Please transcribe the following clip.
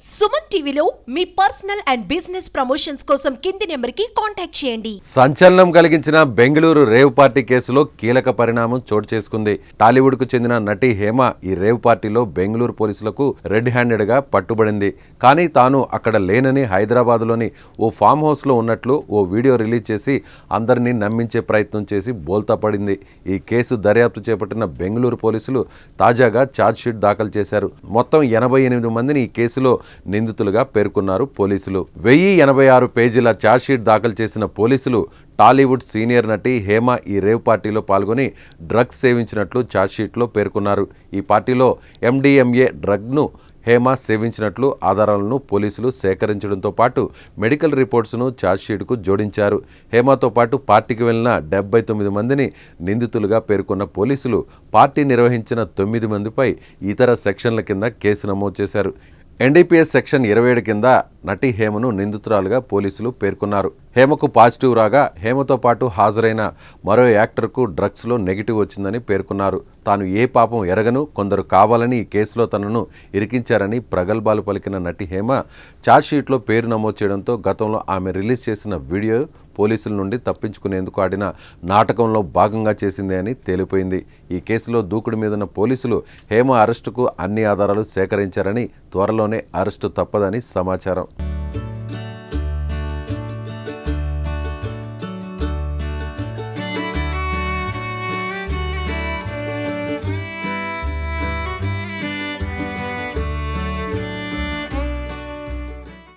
సుమన్ టీవీలో మీ personal and business promotions కోసం కింది నెంబర్కి కాంటాక్ట్ చేయండి. సంచలనం కలిగించిన బెంగళూరు రేవ్ పార్టీ కేసులో కీలక పరిణామం చోటు చేసుకుంది. టాలీవుడ్ కు చెందిన నటి హేమ ఈ రేవ్ పార్టీలో బెంగళూరు పోలీసులకు రెడ్ హ్యాండెడ్ గా పట్టుబడింది. కానీ తాను అక్కడ లేనని హైదరాబాద్ లోని ఓ ఫామ్ హౌస్ లో ఉన్నట్లు ఓ వీడియో రిలీజ్ చేసి అందరినీ నమ్మించే ప్రయత్నం చేసి బోల్తా పడింది. ఈ కేసు దర్యాప్తు చేపట్టిన బెంగళూరు పోలీసులు తాజాగా ఛార్జ్షీట్ దాఖలు చేశారు. మొత్తం 88 మందిని ఈ కేసులో నిందితులుగా పేర్కొన్నారు పోలీసులు. 1086 పేజీల ఛార్జ్షీట్ దాఖలు చేసిన పోలీసులు టాలీవుడ్ సీనియర్ నటి హేమ ఈ రేవ్ పార్టీలో పాల్గొని డ్రగ్స్ సేవించినట్లు ఛార్జ్షీట్లో పేర్కొన్నారు. ఈ పార్టీలో MDMA డ్రగ్ను హేమ సేవించినట్లు ఆధారాలను పోలీసులు సేకరించడంతో పాటు మెడికల్ రిపోర్ట్స్ను ఛార్జ్షీట్కు జోడించారు. హేమతో పాటు పార్టీకి వెళ్లిన 79 మందిని నిందితులుగా పేర్కొన్న పోలీసులు పార్టీ నిర్వహించిన 9 మందిపై ఇతర సెక్షన్ల కింద కేసు నమోదు చేశారు. NDPS సెక్షన్ 27 కింద నటి హేమను నిందితురాలుగా పోలీసులు పేర్కొన్నారు. హేమకు పాజిటివ్ రాగా హేమతో పాటు హాజరైన మరో యాక్టర్కు డ్రగ్స్లో నెగిటివ్ వచ్చిందని పేర్కొన్నారు. తాను ఏ పాపం ఎరగను, కొందరు కావాలని ఈ కేసులో తనను ఇరికించారని ప్రగల్భాలు పలికిన నటి హేమ ఛార్జ్షీట్లో పేరు నమోదు చేయడంతో గతంలో ఆమె రిలీజ్ చేసిన వీడియో పోలీసుల నుండి తప్పించుకునేందుకు ఆడిన నాటకంలో భాగంగా చేసిందే అని తేలిపోయింది. ఈ కేసులో దూకుడు మీదున్న పోలీసులు హేమ అరెస్టుకు అన్ని ఆధారాలు సేకరించారని, త్వరలోనే అరెస్టు తప్పదని సమాచారం.